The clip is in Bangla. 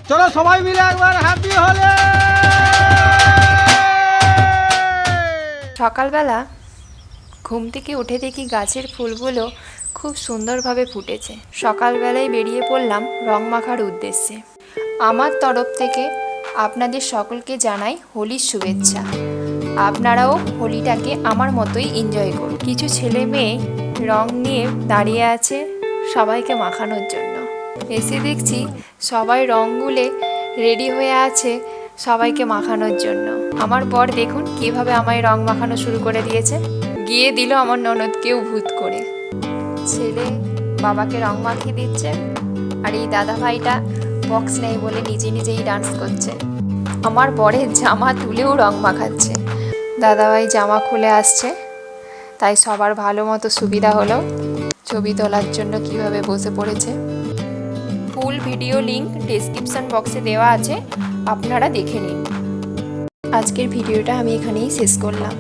চলো সবাই মিলে একবার হ্যাপি হলে। সকালবেলা ঘুম থেকে উঠে দেখি গাছের ফুলগুলো খুব সুন্দরভাবে ফুটেছে। সকালবেলায় বেরিয়ে পড়লাম রং মাখার উদ্দেশ্যে। আমার তরফ থেকে আপনাদের সকলকে জানাই হোলির শুভেচ্ছা। আপনারাও হোলিটাকে আমার মতোই এনজয় করুন। কিছু ছেলে মেয়ে রং নিয়ে দাঁড়িয়ে আছে সবাইকে মাখানোর জন্য। এসে দেখছি সবাই রং গুলে রেডি হয়ে আছে সবাইকে মাখানোর জন্য। আমার বর দেখুন কিভাবে আমায় রং মাখানো শুরু করে দিয়েছে। গিয়ে দিল আমার ননদকেও ভূত করে। ছেলে বাবাকে রং মাখিয়ে দিচ্ছে, আর এই দাদা ভাইটা বক্স নেই বলে নিজে নিজেই ডান্স করছে। আমার বরের জামা তুলেও রং মাখাচ্ছে। দাদাভাই জামা খুলে আসছে, তাই সবার ভালো মতো সুবিধা হলো ছবি তোলার জন্য কিভাবে বসে পড়েছে। ফুল ভিডিও লিংক ডেসক্রিপশন বক্সে দেওয়া আছে, আপনারা দেখে নিন। আজকের ভিডিওটা আমি এখানেই শেষ করলাম।